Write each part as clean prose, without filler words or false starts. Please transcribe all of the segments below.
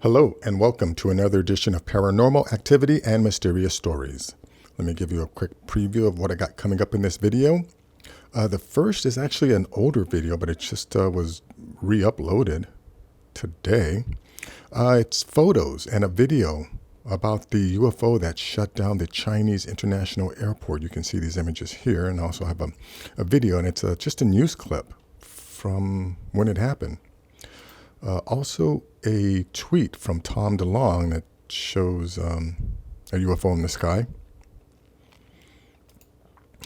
Hello and welcome to another edition of Paranormal Activity and Mysterious Stories. Let me give you a quick preview of what I got coming up in this video. The first is actually an older video, but it just was re-uploaded today. It's photos and a video about the UFO that shut down the Chinese International Airport. You can see these images here, and I also have a video, and it's just a news clip from when it happened. Also a tweet from Tom DeLonge that shows a UFO in the sky.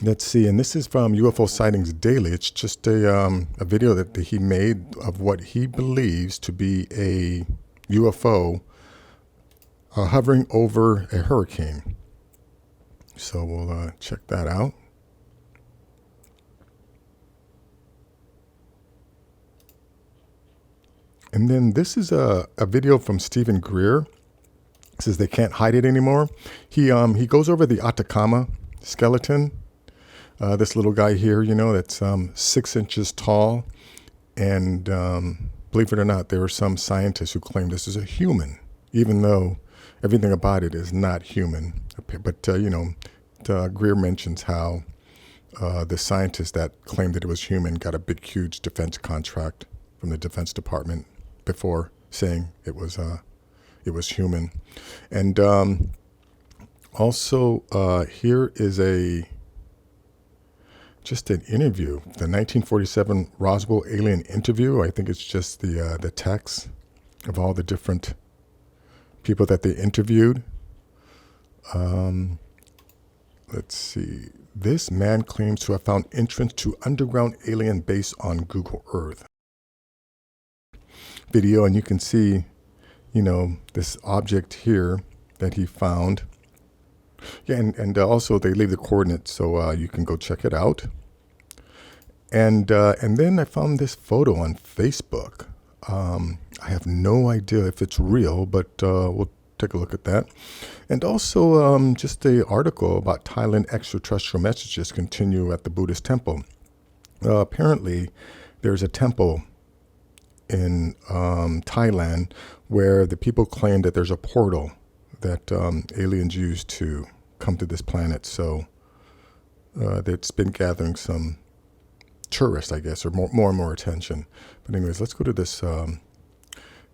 Let's see, and this is from UFO Sightings Daily. It's just a video that he made of what he believes to be a UFO hovering over a hurricane. So we'll check that out. And then this is a video from Stephen Greer. It says they can't hide it anymore. He goes over the Atacama skeleton. This little guy here, you know, that's 6 inches tall. And believe it or not, there are some scientists who claim this is a human, even though everything about it is not human. But, you know, Greer mentions how the scientists that claimed that it was human got a big, huge defense contract from the Defense Department before saying it was human. And also here is just an interview, the 1947 Roswell alien interview. I think it's just the text of all the different people that they interviewed. Let's see. This man claims to have found entrance to underground alien base on Google Earth. Video, and you can see, you know, this object here that he found. Yeah, and also they leave the coordinates, so you can go check it out. And then I found this photo on Facebook. I have no idea if it's real, but we'll take a look at that. And also just an article about Thailand extraterrestrial messages continue at the Buddhist temple. Apparently, there's a temple in Thailand where the people claim that there's a portal that aliens use to come to this planet. So it's been gathering some tourists, I guess, or more and more attention. But anyways, let's go to this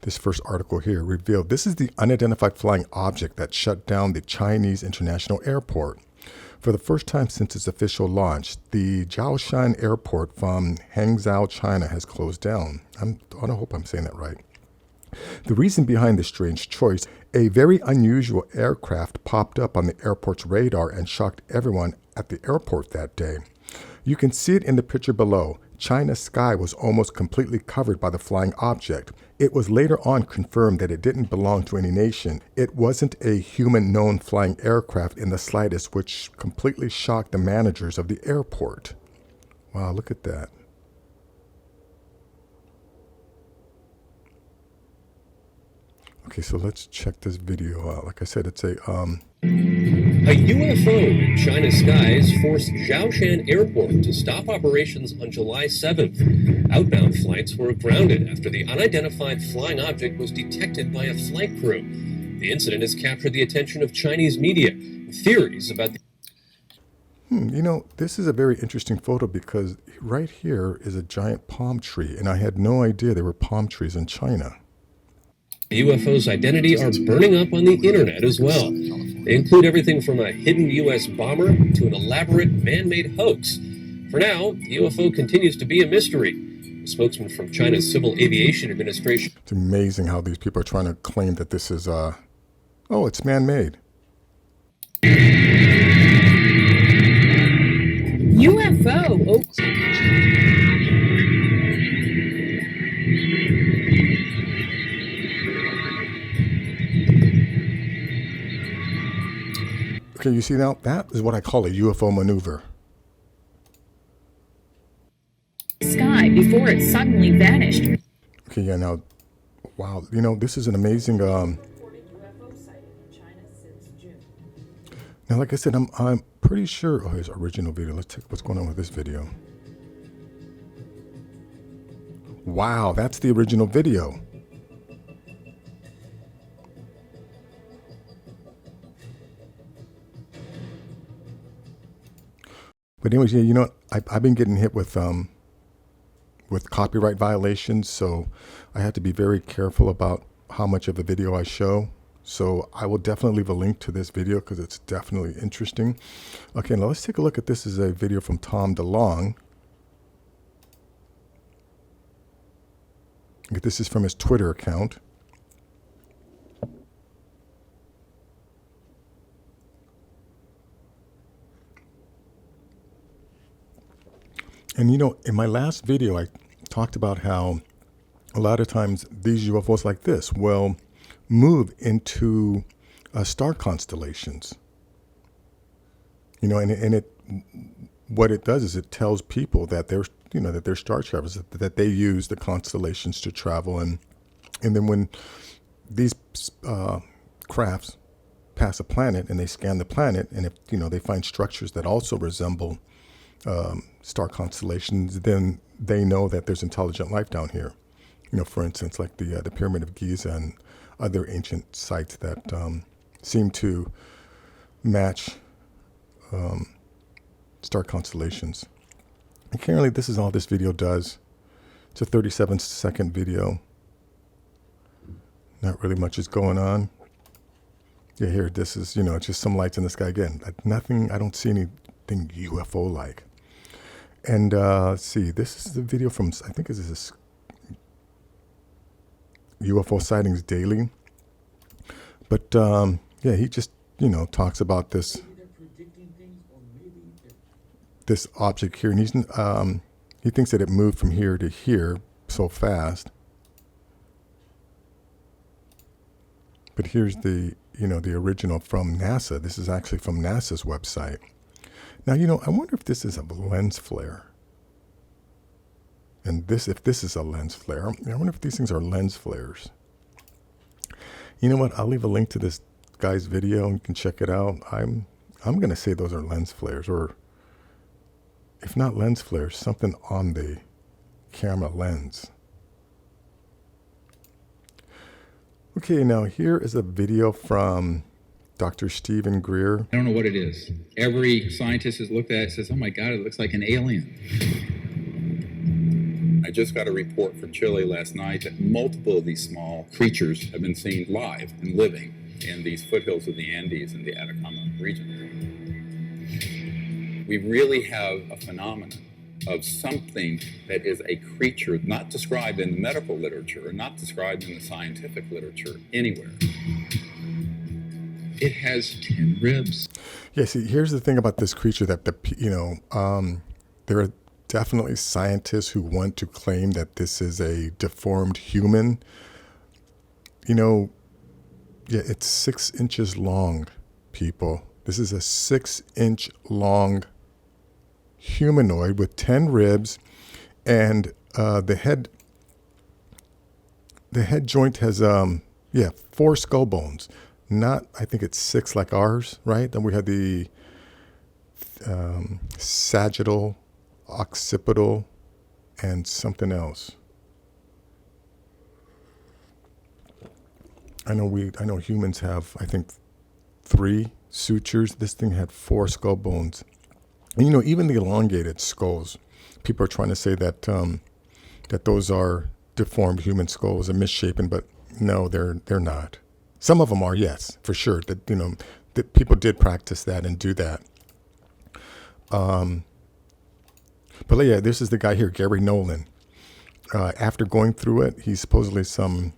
this first article here. Revealed. This is the unidentified flying object that shut down the Chinese International Airport. For the first time since its official launch, the Jiaoshan Airport from Hangzhou, China has closed down. I hope I'm saying that right. The reason behind this strange choice, a very unusual aircraft popped up on the airport's radar and shocked everyone at the airport that day. You can see it in the picture below. China's sky was almost completely covered by the flying object. It was later on confirmed that it didn't belong to any nation. It wasn't a human-known flying aircraft in the slightest, which completely shocked the managers of the airport. Wow, look at that. Okay, so let's check this video out. Like I said, it's a UFO in China's skies forced Jiaoshan Airport to stop operations on July 7th. Outbound flights were grounded after the unidentified flying object was detected by a flight crew. The incident has captured the attention of Chinese media. Theories about the you know, this is a very interesting photo because right here is a giant palm tree, and I had no idea there were palm trees in China. UFO's identity are burning up on the internet as well. They include everything from a hidden U.S. bomber to an elaborate man-made hoax. For now, the UFO continues to be a mystery. A spokesman from China's Civil Aviation Administration. It's amazing how these people are trying to claim that this is, it's man-made. UFO. Okay, you see now, that is what I call a UFO maneuver. Sky before it suddenly vanished. Okay, yeah, now, wow, you know, this is an amazing, now, like I said, I'm pretty sure, oh, here's original video. Let's check what's going on with this video. Wow, that's the original video. But anyways, yeah, you know, I've been getting hit with copyright violations, so I had to be very careful about how much of the video I show. So I will definitely leave a link to this video because it's definitely interesting. Okay, now let's take a look at this. Is a video from Tom DeLonge. This is from his Twitter account. And you know, in my last video, I talked about how a lot of times these UFOs like this will move into star constellations. You know, and it what it does is it tells people that they're, you know, that they're star travelers, that they use the constellations to travel, and then when these crafts pass a planet and they scan the planet, and if, you know, they find structures that also resemble star constellations, then they know that there's intelligent life down here. You know, for instance, like the Pyramid of Giza and other ancient sites that seem to match star constellations. And currently, this is all this video does. It's a 37-second video. Not really much is going on. Yeah, here, this is, you know, it's just some lights in the sky again. Nothing, I don't see anything UFO-like. And let's see, this is the video from, I think this is UFO Sightings Daily. But yeah, he just, you know, talks about this object here, and he thinks that it moved from here to here so fast. But here's the, you know, the original from NASA. This is actually from NASA's website. Now, you know, I wonder if this is a lens flare. And if this is a lens flare, I wonder if these things are lens flares. You know what? I'll leave a link to this guy's video, and you can check it out. I'm going to say those are lens flares, or if not lens flares, something on the camera lens. Okay, now here is a video from Dr. Stephen Greer. I don't know what it is. Every scientist has looked at it and says, oh my God, it looks like an alien. I just got a report from Chile last night that multiple of these small creatures have been seen live and living in these foothills of the Andes in the Atacama region. We really have a phenomenon of something that is a creature not described in the medical literature or not described in the scientific literature anywhere. It has 10 ribs. Yeah, see, here's the thing about this creature that there are definitely scientists who want to claim that this is a deformed human. You know, yeah, it's 6 inches long, people. This is a 6-inch long humanoid with 10 ribs, and the head joint has 4 skull bones. Not, I think it's 6 like ours, right? Then we had the sagittal, occipital, and something else. I know humans have, I think, 3 sutures. This thing had 4 skull bones. And, you know, even the elongated skulls, people are trying to say that that those are deformed human skulls and misshapen, but no, they're not. Some of them are, yes, for sure. That, you know, that people did practice that and do that. But yeah, this is the guy here, Gary Nolan. After going through it, he's supposedly some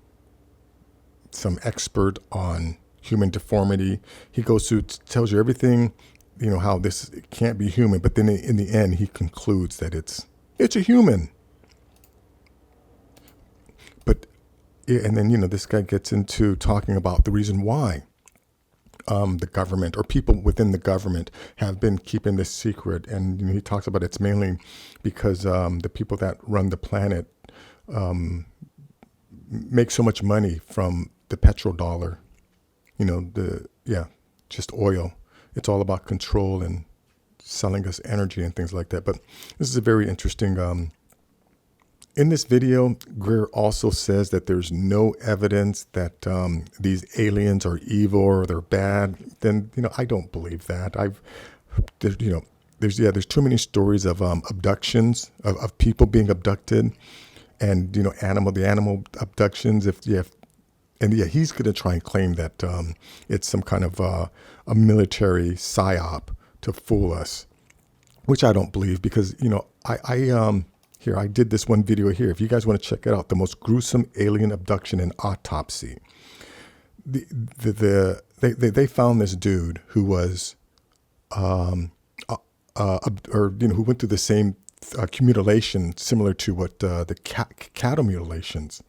expert on human deformity. He goes through, tells you everything, you know, how this can't be human, but then in the end, he concludes that it's a human. But yeah, and then, you know, this guy gets into talking about the reason why the government or people within the government have been keeping this secret. And, you know, he talks about it's mainly because the people that run the planet make so much money from the petrodollar, you know, just oil. It's all about control and selling us energy and things like that. But this is a very interesting. In this video, Greer also says that there's no evidence that these aliens are evil or they're bad. Then, you know, I don't believe that. there's too many stories of abductions of people being abducted, and the animal abductions. And he's going to try and claim that it's some kind of a military psyop to fool us, which I don't believe, because I did this one video here. If you guys want to check it out, the most gruesome alien abduction and autopsy. They found this dude who was who went through the same mutilation similar to what the cattle mutilations,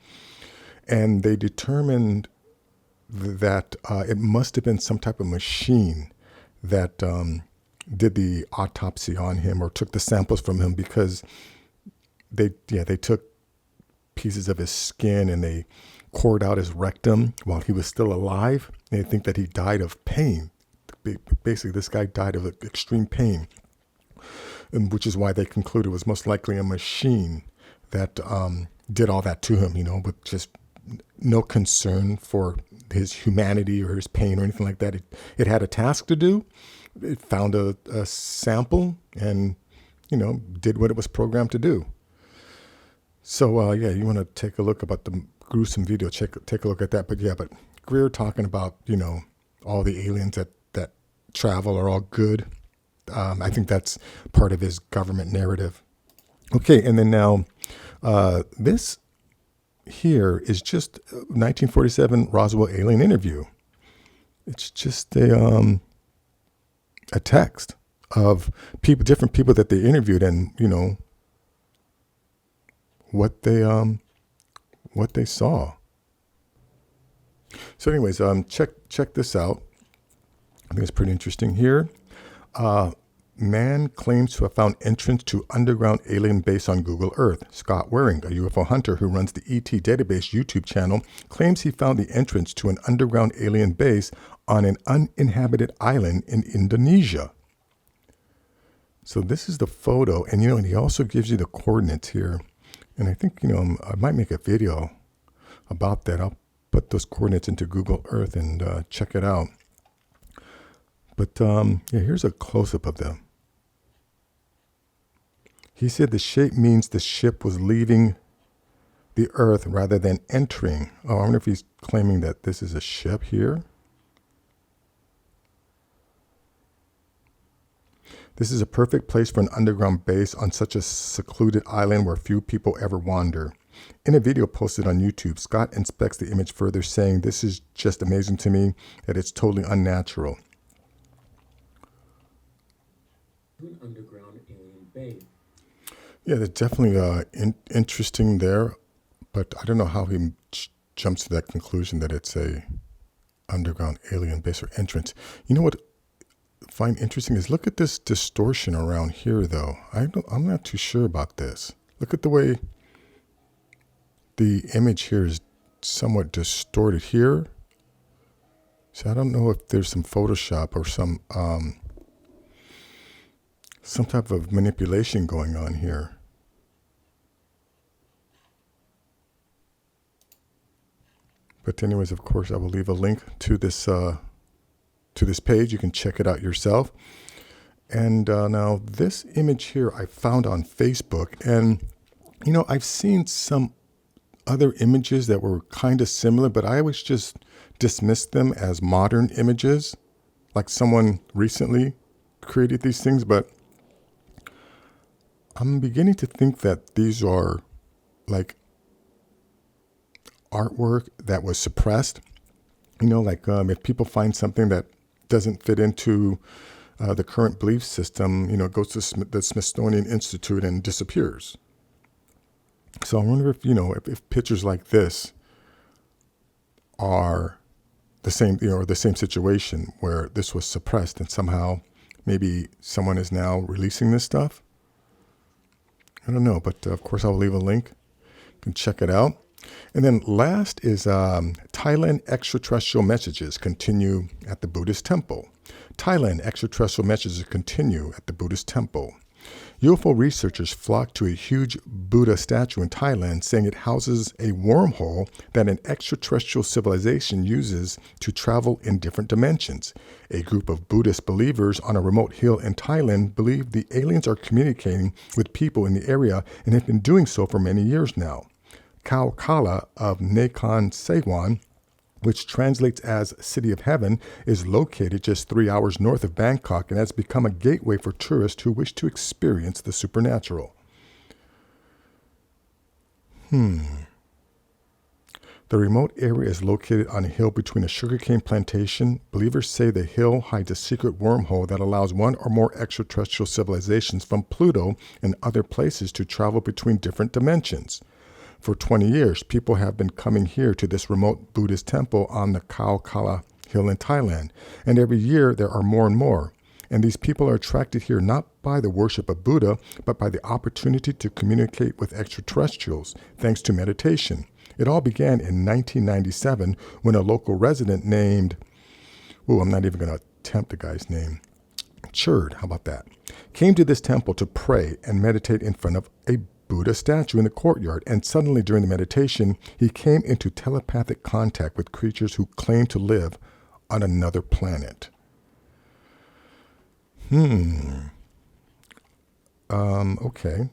and they determined that it must have been some type of machine that did the autopsy on him or took the samples from him, because they took pieces of his skin and they cored out his rectum while he was still alive. And they think that he died of pain. Basically, this guy died of extreme pain, and which is why they concluded it was most likely a machine that did all that to him, with just no concern for his humanity or his pain or anything like that. It had a task to do. It found a sample and, did what it was programmed to do. So, you want to take a look about the gruesome video, take a look at that. But Greer talking about, all the aliens that travel are all good. I think that's part of his government narrative. Okay, and then now this here is just 1947 Roswell alien interview. It's just a text of different people that they interviewed, and what they saw. So, anyways, check this out. I think it's pretty interesting here. Man claims to have found entrance to underground alien base on Google Earth. Scott Waring, a UFO hunter who runs the ET Database YouTube channel, claims he found the entrance to an underground alien base on an uninhabited island in Indonesia. So this is the photo, and and he also gives you the coordinates here. And I think I might make a video about that. I'll put those coordinates into Google Earth and check it out. But here's a close-up of them. He said the shape means the ship was leaving the Earth rather than entering. Oh, I wonder if he's claiming that this is a ship here. This is a perfect place for an underground base on such a secluded island where few people ever wander. In a video posted on YouTube, Scott inspects the image further, saying, "This is just amazing to me that it's totally unnatural." An underground alien base. Yeah, that's definitely interesting there, but I don't know how he jumps to that conclusion that it's a underground alien base or entrance. You know what I find interesting is, look at this distortion around here, though. I'm not too sure about this. Look at the way the image here is somewhat distorted here. So I don't know if there's some Photoshop or some type of manipulation going on here. But anyways, of course, I will leave a link to this page. You can check it out yourself. And now this image here I found on Facebook, and I've seen some other images that were kind of similar, but I always just dismissed them as modern images, like someone recently created these things. But I'm beginning to think that these are like artwork that was suppressed. If people find something that doesn't fit into the current belief system, it goes to the Smithsonian Institute and disappears. So I wonder if pictures like this are the same, the same situation where this was suppressed and somehow maybe someone is now releasing this stuff. I don't know, but of course I'll leave a link. You can check it out. And then last is Thailand extraterrestrial messages continue at the Buddhist temple. Thailand extraterrestrial messages continue at the Buddhist temple. UFO researchers flocked to a huge Buddha statue in Thailand, saying it houses a wormhole that an extraterrestrial civilization uses to travel in different dimensions. A group of Buddhist believers on a remote hill in Thailand believe the aliens are communicating with people in the area and have been doing so for many years now. Khao Kala of Nakhon Sawan, which translates as City of Heaven, is located just 3 hours north of Bangkok and has become a gateway for tourists who wish to experience the supernatural. The remote area is located on a hill between a sugarcane plantation. Believers say the hill hides a secret wormhole that allows one or more extraterrestrial civilizations from Pluto and other places to travel between different dimensions. For 20 years, people have been coming here to this remote Buddhist temple on the Khao Kala Hill in Thailand, and every year there are more and more. And these people are attracted here not by the worship of Buddha, but by the opportunity to communicate with extraterrestrials, thanks to meditation. It all began in 1997 when a local resident named, I'm not even going to attempt the guy's name, Churd, how about that, came to this temple to pray and meditate in front of a Buddha statue in the courtyard, and suddenly during the meditation, he came into telepathic contact with creatures who claimed to live on another planet. Okay.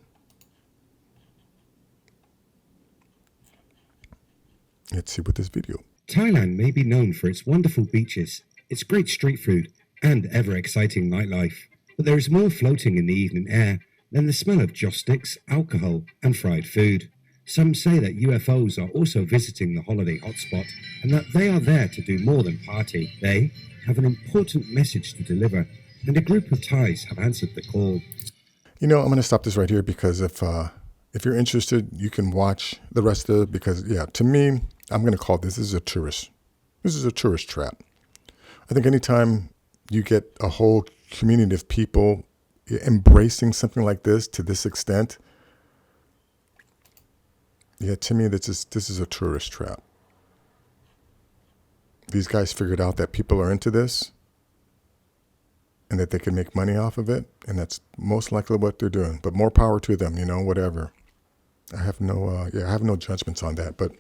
Let's see what this video. Thailand may be known for its wonderful beaches, its great street food, and ever-exciting nightlife. But there is more floating in the evening air than the smell of joss sticks, alcohol, and fried food. Some say that UFOs are also visiting the holiday hotspot, and that they are there to do more than party. They have an important message to deliver, and a group of Thais have answered the call. I'm going to stop this right here because if you're interested, you can watch the rest of it because, to me, I'm going to call this is a tourist. This is a tourist trap. I think anytime you get a whole community of people embracing something like this to this extent, to me, this is a tourist trap. These guys figured out that people are into this and that they can make money off of it, and that's most likely what they're doing. But more power to them, whatever. I have no judgments on that. But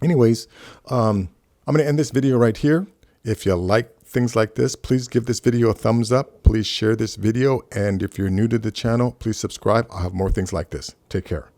anyways, I'm going to end this video right here. If you like things like this, please give this video a thumbs up. Please share this video. And if you're new to the channel, please subscribe. I'll have more things like this. Take care.